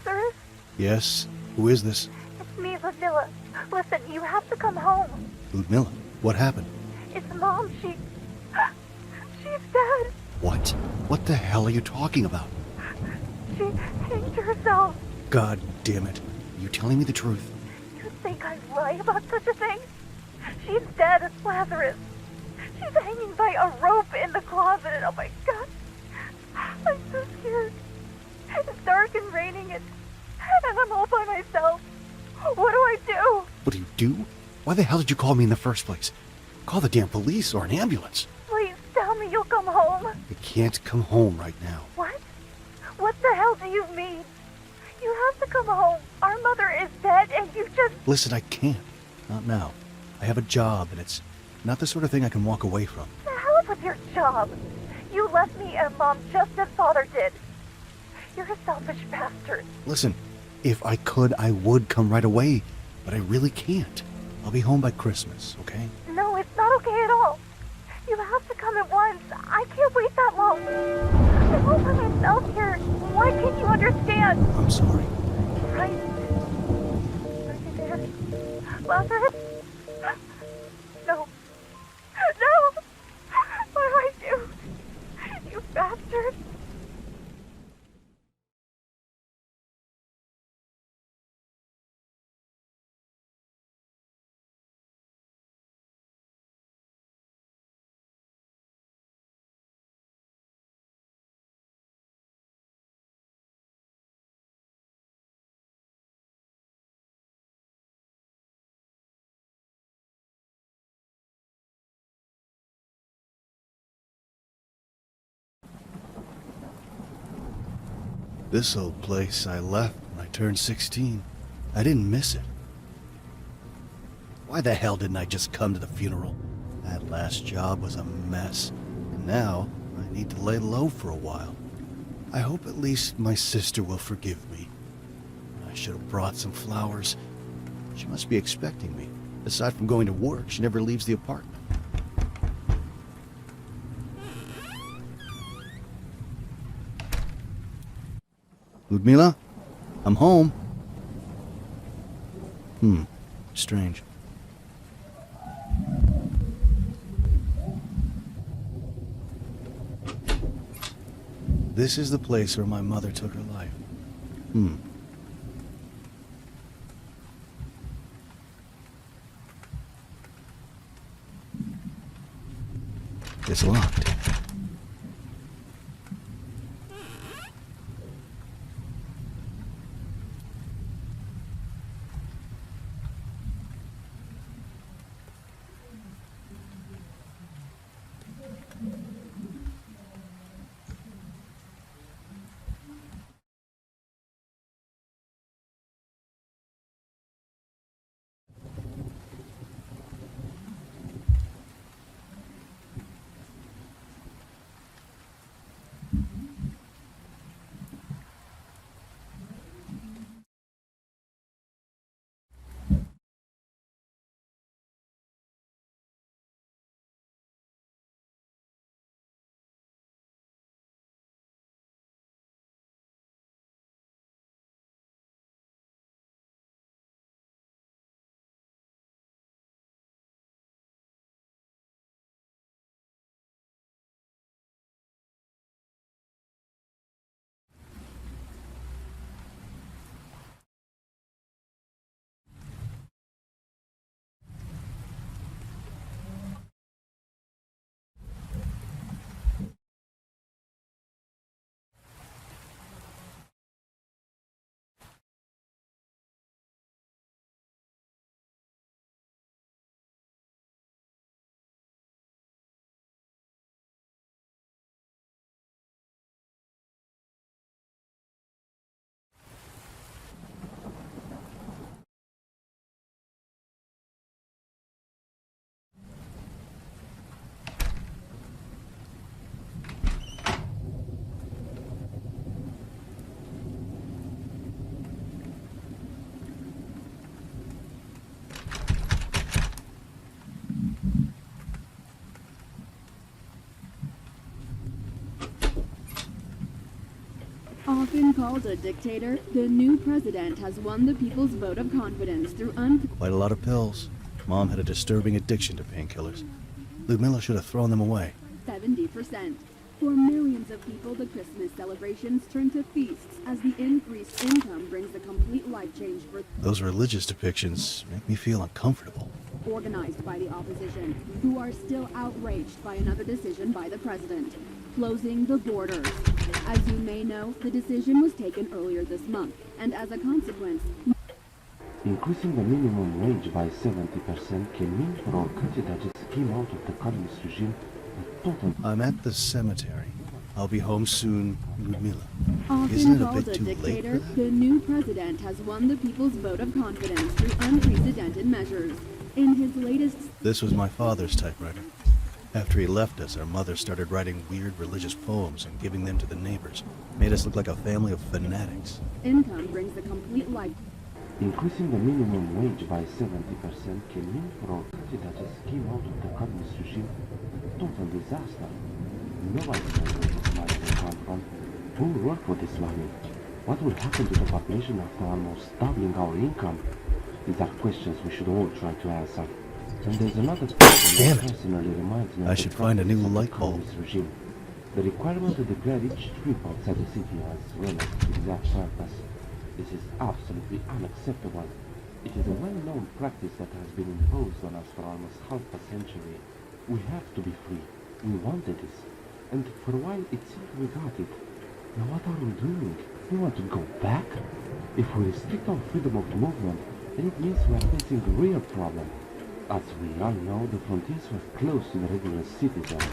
Lazarus? Yes? Who is this? It's me, Ludmilla. Listen, you have to come home. Ludmilla, what happened? It's Mom. She's dead. What? What the hell are you talking about? She hanged herself. God damn it. Are you telling me the truth? You think I'd lie about such a thing? She's dead, it's Lazarus. She's hanging by a rope in the closet, and oh my God. I'm so scared. It's dark and raining, and I'm all by myself. What do I do? What do you do? Why the hell did you call me in the first place? Call the damn police or an ambulance. Please tell me you'll come home. I can't come home right now. What? What the hell do you mean? You have to come home. Our mother is dead, and you just... Listen, I can't. Not now. I have a job, and it's not the sort of thing I can walk away from. The hell with your job. You left me and Mom just as Father did. You're a selfish bastard. Listen, if I could, I would come right away, but I really can't. I'll be home by Christmas, okay? No, it's not okay at all. You have to come at once. I can't wait that long. I'm all by myself here. Why can't you understand? I'm sorry. Right. Are you there? Lazarus? No. No! What do I do? You bastard! This old place I left when I turned 16. I didn't miss it. Why the hell didn't I just come to the funeral? That last job was a mess, and now I need to lay low for a while. I hope at least my sister will forgive me. I should have brought some flowers. She must be expecting me. Aside from going to work, she never leaves the apartment. Ludmilla? I'm home. Strange. This is the place where my mother took her life. It's locked. called a dictator, the new president has won the people's vote of confidence through Quite a lot of pills. Mom had a disturbing addiction to painkillers. Ludmilla should have thrown them away. 70%. For millions of people, the Christmas celebrations turn to feasts as the increased income brings a complete life change for Those religious depictions make me feel uncomfortable. organized by the opposition, who are still outraged by another decision by the president, closing the borders. As you may know, the decision was taken earlier this month, and as a consequence, increasing the minimum wage by 70% can mean for our country that just came out of the communist regime a total... I'm at the cemetery. I'll be home soon, Ludmilla. often Isn't it a called bit a too late for dictator, that? the new president has won the people's vote of confidence through unprecedented measures. In his latest This was my father's typewriter. After he left us, our mother started writing weird religious poems and giving them to the neighbors. Made us look like a family of fanatics. income brings a complete life. Increasing the minimum wage by 70% can mean for our country that just came out of the communist regime a total disaster. Nobody knows where this money will come from. Who will work for this money? What will happen to the population after almost doubling our income? These are questions we should all try to answer. And there's another question Damn that it. personally reminds me I of should the find a new practice of the light bulb. communist regime. The requirement to declare each trip outside the city as relative to that purpose. This is absolutely unacceptable. It is a well-known practice that has been imposed on us for almost half a century. We have to be free. We wanted this. And for a while it seemed we got it. Now what are we doing? We want to go back? If we restrict our freedom of movement, then it means we are facing a real problem. As we all know, the frontiers were closed to the regular citizens.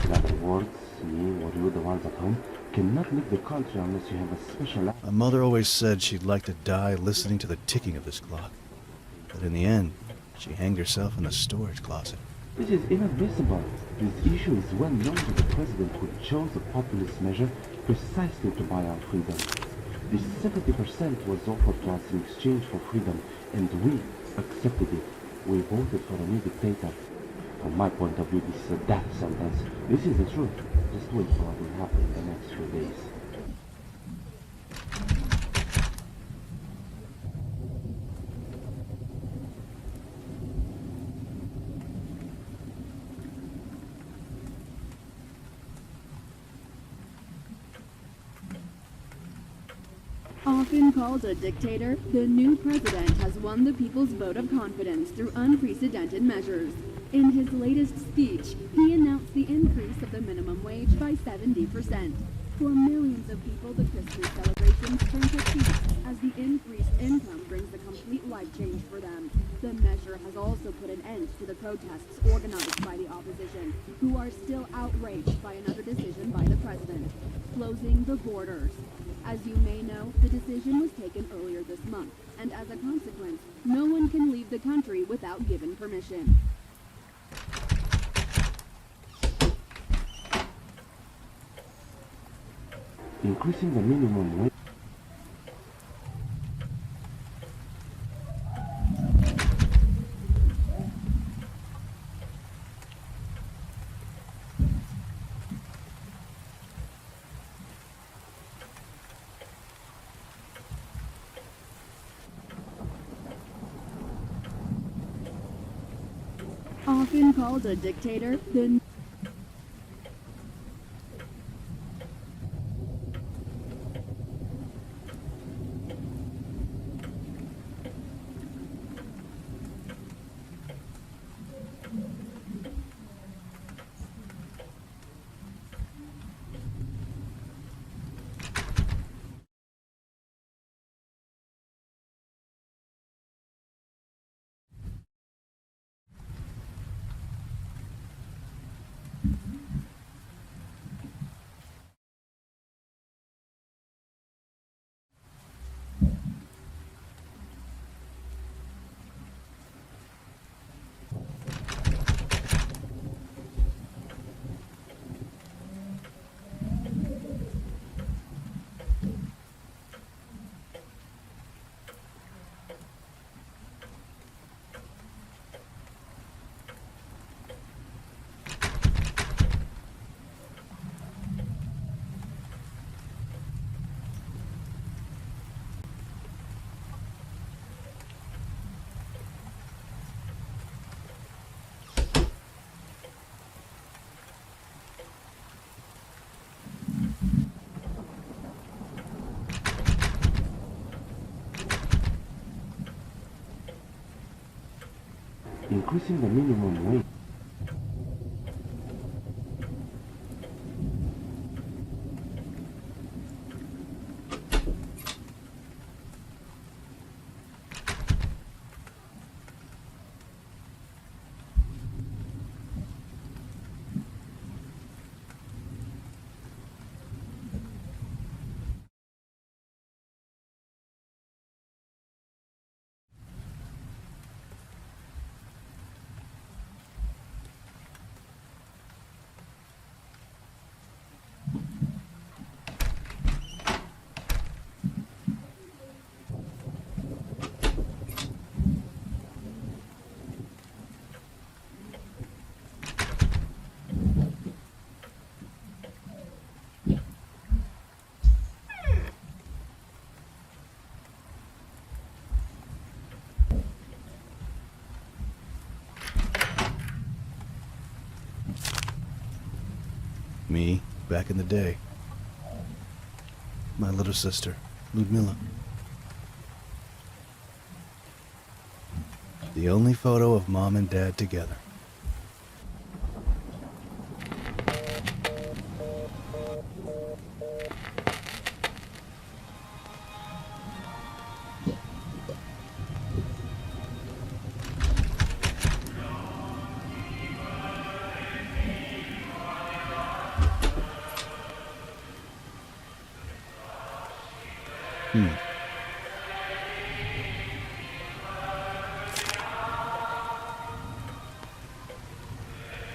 In other words, me or you, the ones at home, cannot leave the country unless you have a special... My mother always said she'd like to die listening to the ticking of this clock. But in the end, she hanged herself in the storage closet. This is inadmissible. This issue is well known to the president who chose a populist measure precisely to buy our freedom. This 70% was offered to us in exchange for freedom, and we accepted it. We voted for a new dictator. From my point of view, this is a death sentence. This is the truth. Just wait for what will happen in the next few days. Often called a dictator, the new president has won the people's vote of confidence through unprecedented measures. In his latest speech, he announced the increase of the minimum wage by 70%. For millions of people, the Christmas celebrations turn to feasts as the increased income brings a complete life change for them. The measure has also put an end to the protests organized by the opposition, who are still outraged by another decision by the president, closing the borders. As you may know, the decision was taken earlier this month, and as a consequence, no one can leave the country without given permission. Increasing the minimum wage... Often called a dictator, the Increasing the minimum wage. Me, back in the day. My little sister, Ludmilla. The only photo of Mom and Dad together.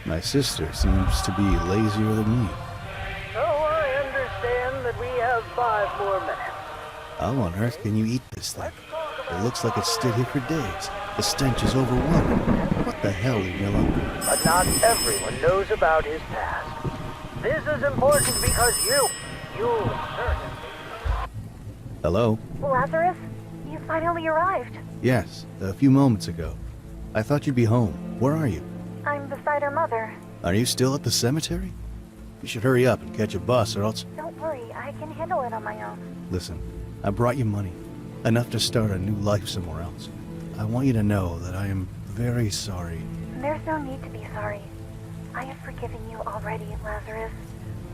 My sister seems to be lazier than me. So I understand that we have 5 more minutes. How on earth can you eat this thing? It looks like it's stood here for days. The stench is overwhelming. What the hell, Ludmilla? But not everyone knows about his past. This is important because you certainly... Hello? Lazarus, you finally arrived. Yes, a few moments ago. I thought you'd be home. Where are you? I'm beside her mother. Are you still at the cemetery? You should hurry up and catch a bus or else... Don't worry, I can handle it on my own. Listen, I brought you money. Enough to start a new life somewhere else. I want you to know that I am very sorry. There's no need to be sorry. I have forgiven you already, Lazarus.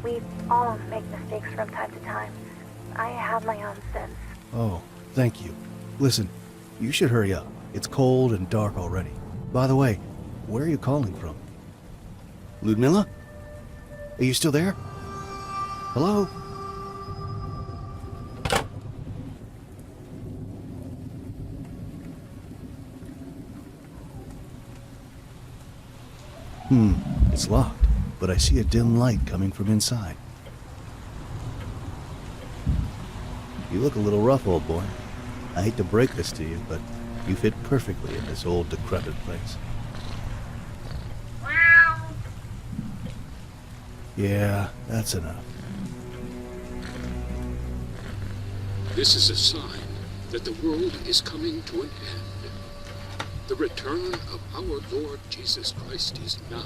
We all make mistakes from time to time. I have my own sins. Oh, thank you. Listen, you should hurry up. It's cold and dark already. By the way, where are you calling from? Ludmilla? Are you still there? Hello? It's locked, but I see a dim light coming from inside. You look a little rough, old boy. I hate to break this to you, but you fit perfectly in this old, decrepit place. Yeah, that's enough. This is a sign that the world is coming to an end. The return of our Lord Jesus Christ is nigh.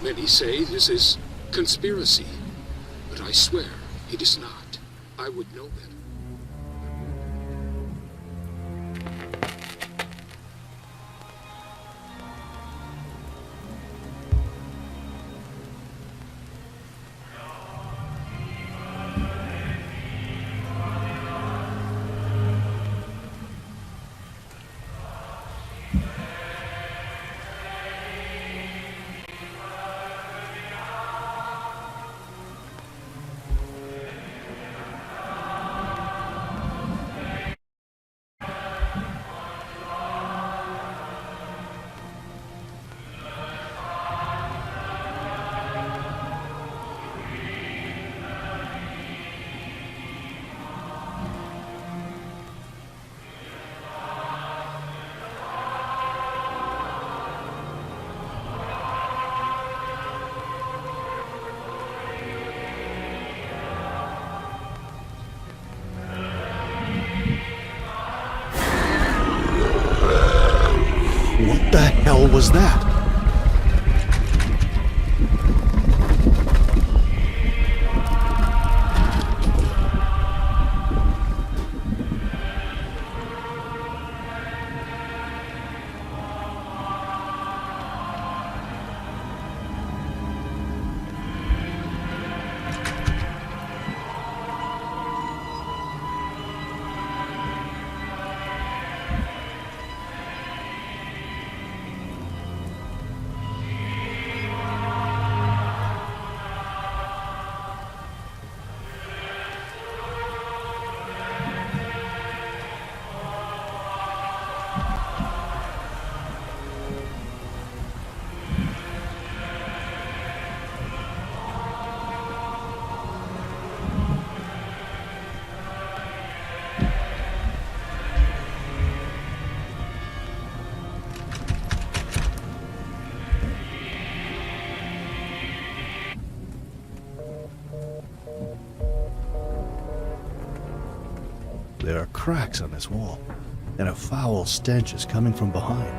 Many say this is conspiracy, but I swear it is not. I would know better. What the hell was that? cracks on this wall, and a foul stench is coming from behind.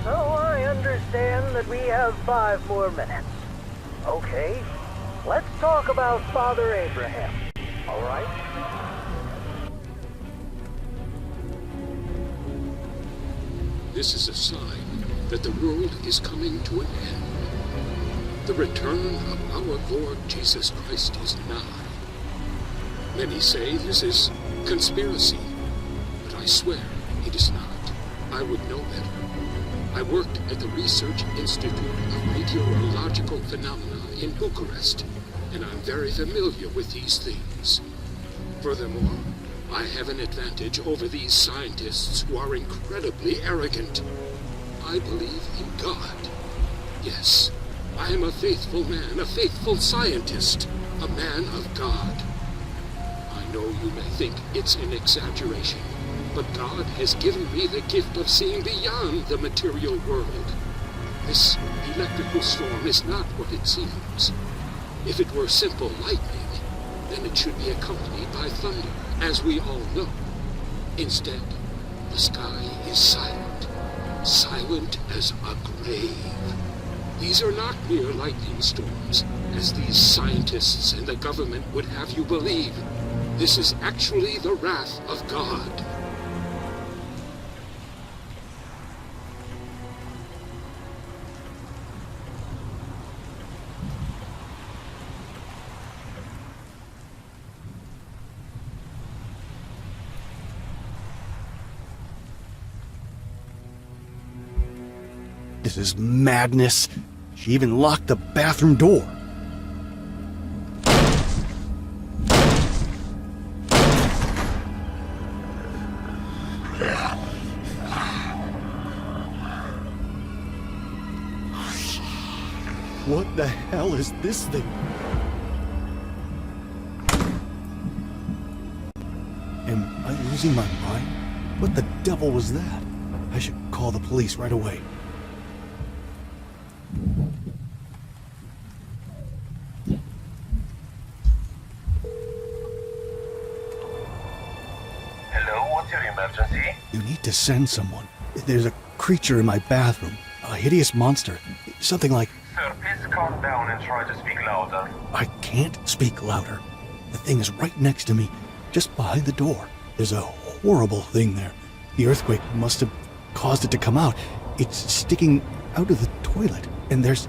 So I understand that we have 5 more minutes. Okay, let's talk about Father Abraham, all right? This is a sign that the world is coming to an end. The return of our Lord Jesus Christ is nigh. Many say this is conspiracy, but I swear it is not. I would know better. I worked at the Research Institute of Meteorological Phenomena in Bucharest, and I'm very familiar with these things. Furthermore, I have an advantage over these scientists who are incredibly arrogant. I believe in God. Yes, I am a faithful man, a faithful scientist, a man of God. I know you may think it's an exaggeration, but God has given me the gift of seeing beyond the material world. This electrical storm is not what it seems. If it were simple lightning, then it should be accompanied by thunder, as we all know. Instead, the sky is silent, silent as a grave. These are not mere lightning storms, as these scientists and the government would have you believe. This is actually the wrath of God. This is madness. She even locked the bathroom door. What the hell is this thing? Am I losing my mind? What the devil was that? I should call the police right away. emergency? You need to send someone. There's a creature in my bathroom. A hideous monster. Something like... Sir, please calm down and try to speak louder. I can't speak louder. The thing is right next to me, just behind the door. There's a horrible thing there. The earthquake must have caused it to come out. It's sticking out of the toilet, and there's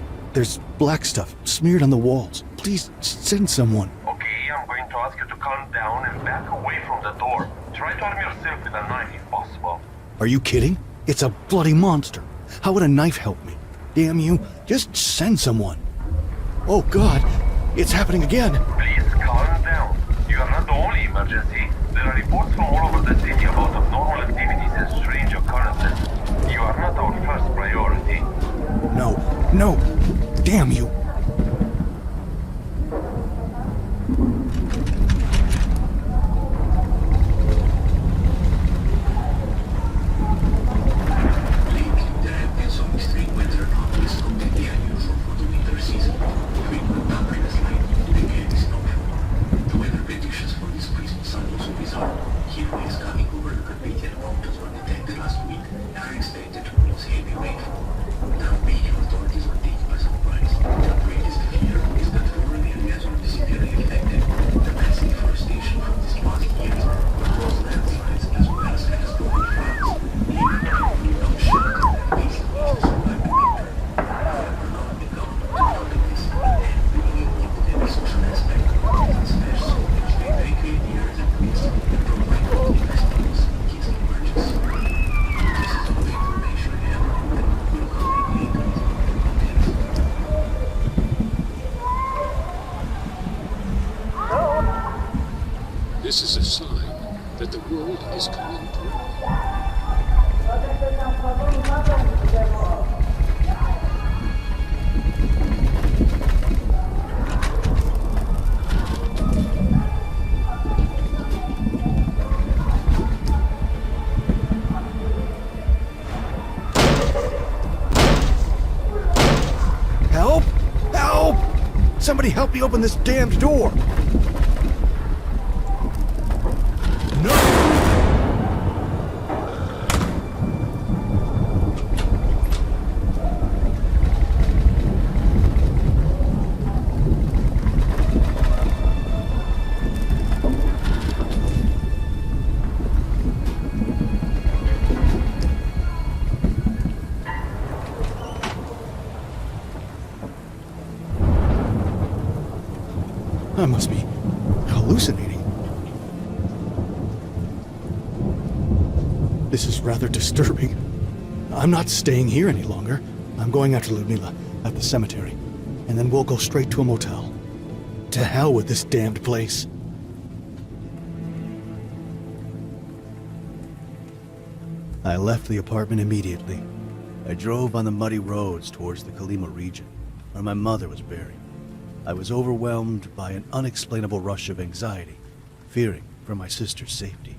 black stuff smeared on the walls. Please send someone. Okay, I'm going to ask you to calm down and back away from the door. Try to arm yourself with a knife if possible. Are you kidding? It's a bloody monster. How would a knife help me? Damn you, just send someone. Oh God, it's happening again. Please calm down. You are not the only emergency. There are reports from all over the city about abnormal activities and strange occurrences. You are not our first priority. No, damn you. This is a sign that the world is coming to an end. Help! Help! Somebody help me open this damned door! No! I must be hallucinating. This is rather disturbing. I'm not staying here any longer. I'm going after Ludmila at the cemetery, and then we'll go straight to a motel. To hell with this damned place. I left the apartment immediately. I drove on the muddy roads towards the Kalima region, where my mother was buried. I was overwhelmed by an unexplainable rush of anxiety, fearing for my sister's safety.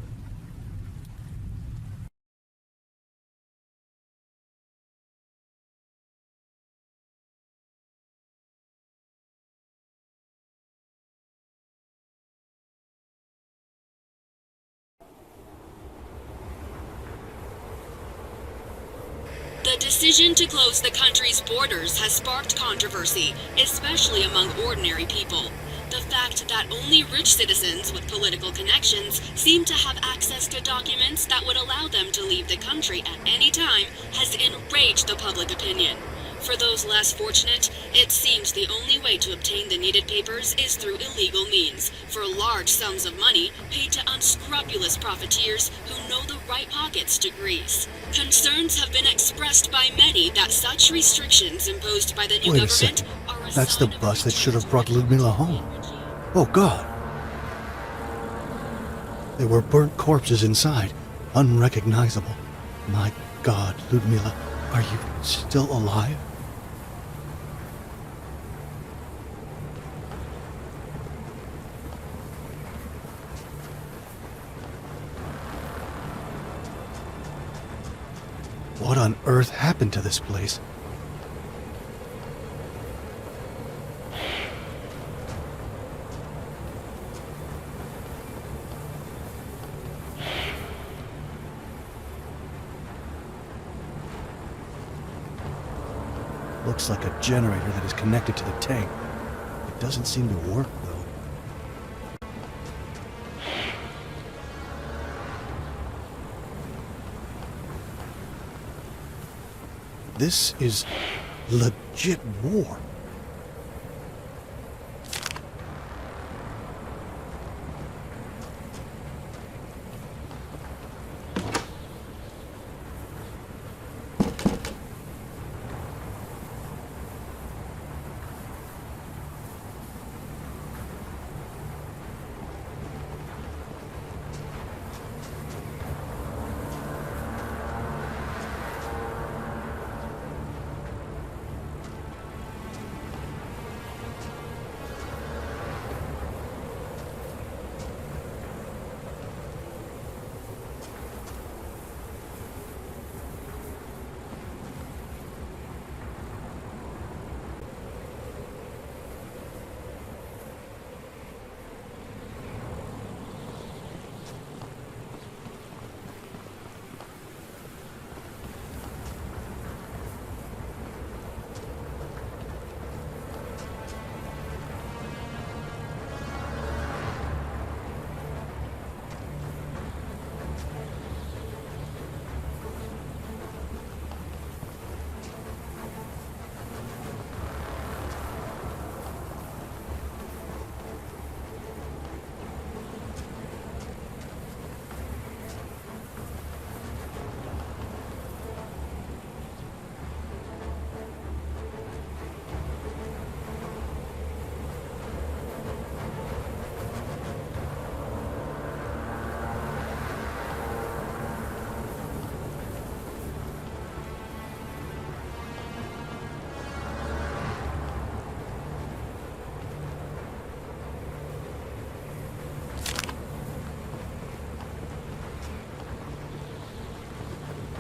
The decision to close the country's borders has sparked controversy, especially among ordinary people. The fact that only rich citizens with political connections seem to have access to documents that would allow them to leave the country at any time has enraged the public opinion. For those less fortunate, it seems the only way to obtain the needed papers is through illegal means, for large sums of money paid to unscrupulous profiteers who know the right pockets to grease. Concerns have been expressed by many that such restrictions imposed by the new Wait a government second. are a That's the sign of bus that should have retreat brought from the Ludmila control home. regime. Oh God! There were burnt corpses inside, unrecognizable. My God, Ludmila, are you still alive? What on earth happened to this place? Looks like a generator that is connected to the tank. It doesn't seem to work, though. This is legit war.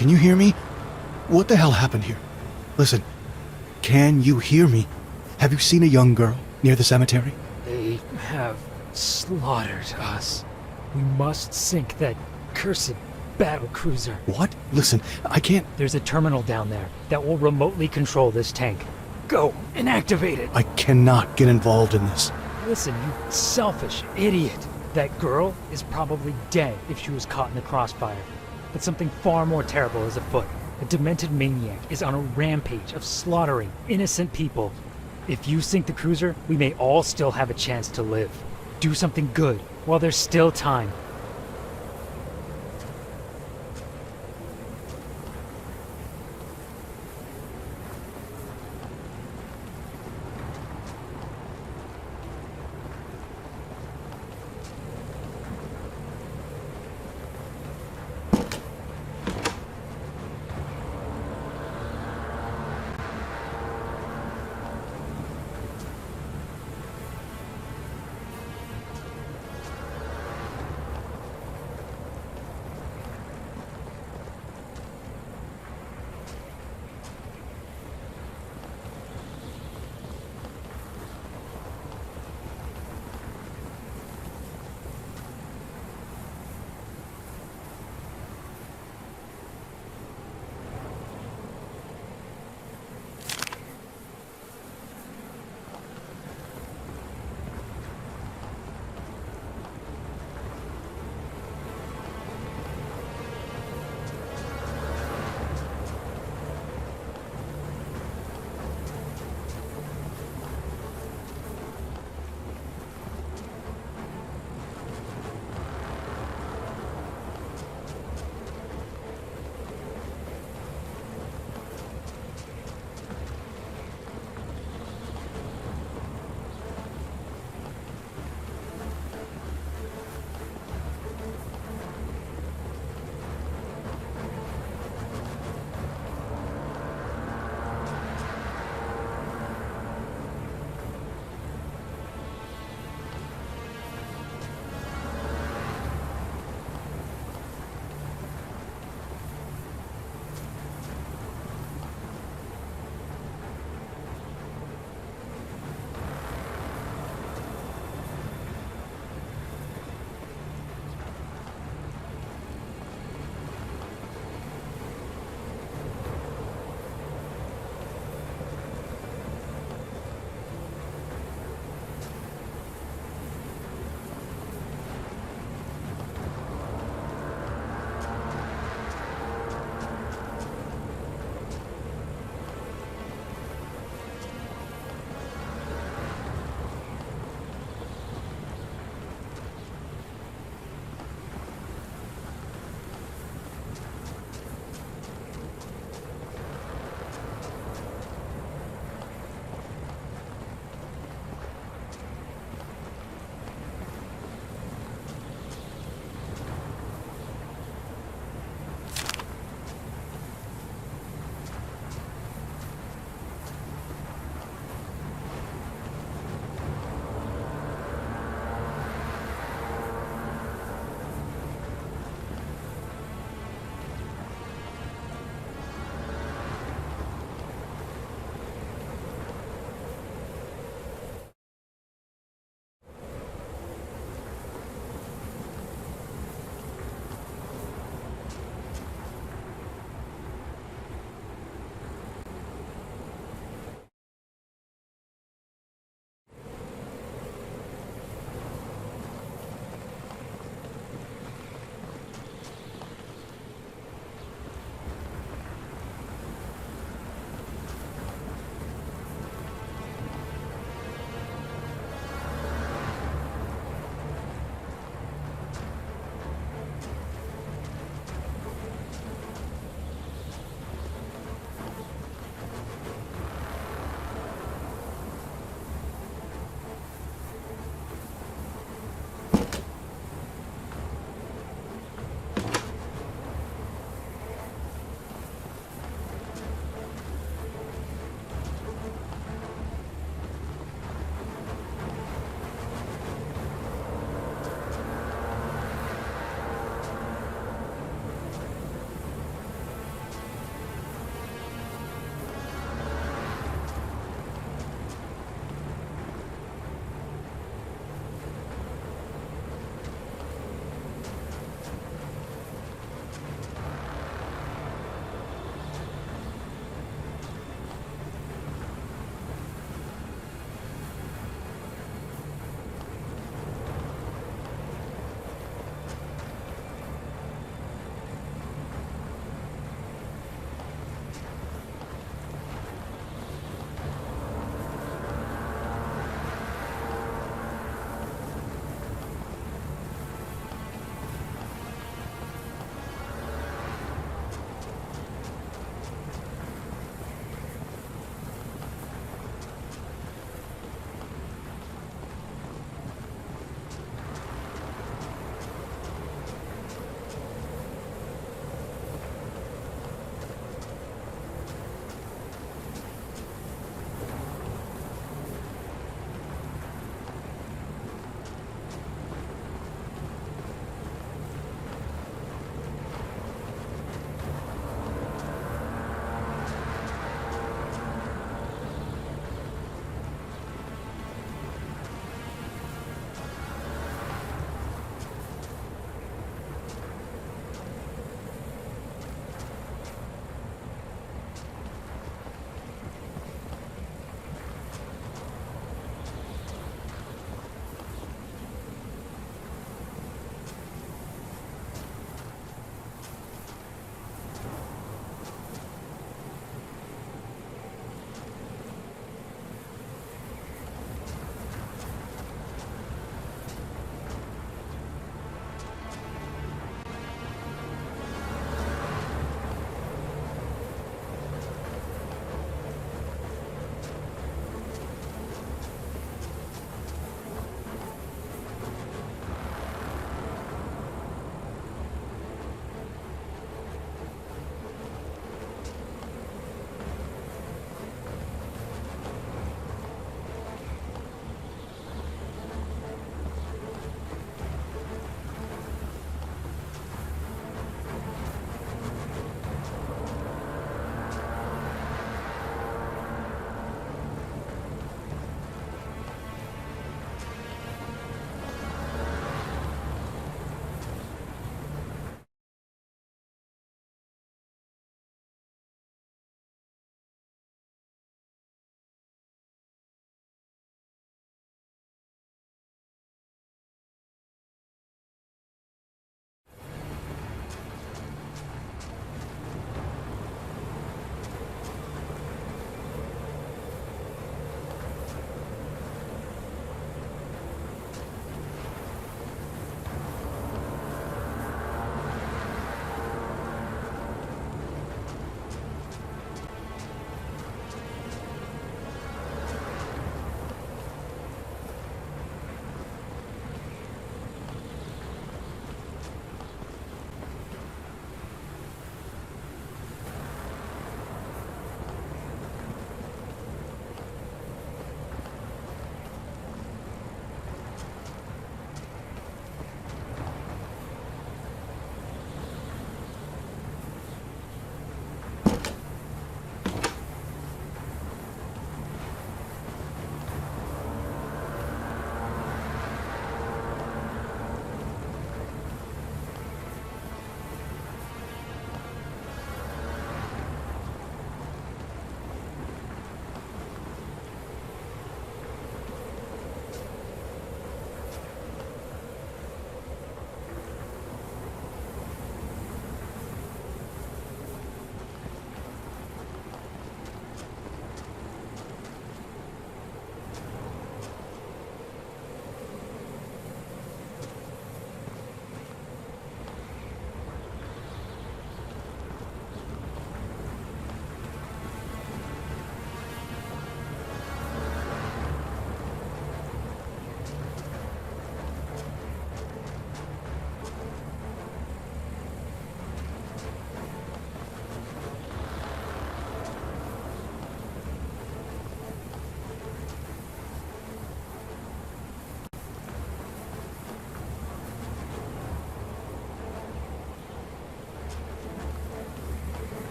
Can you hear me? What the hell happened here? Listen, can you hear me? Have you seen a young girl near the cemetery? They have slaughtered us. We must sink that cursed battle cruiser. What? Listen, I can't... There's a terminal down there that will remotely control this tank. Go and activate it. I cannot get involved in this. Listen, you selfish idiot. That girl is probably dead if she was caught in the crossfire. But something far more terrible is afoot. A demented maniac is on a rampage of slaughtering innocent people. If you sink the cruiser, we may all still have a chance to live. Do something good while there's still time.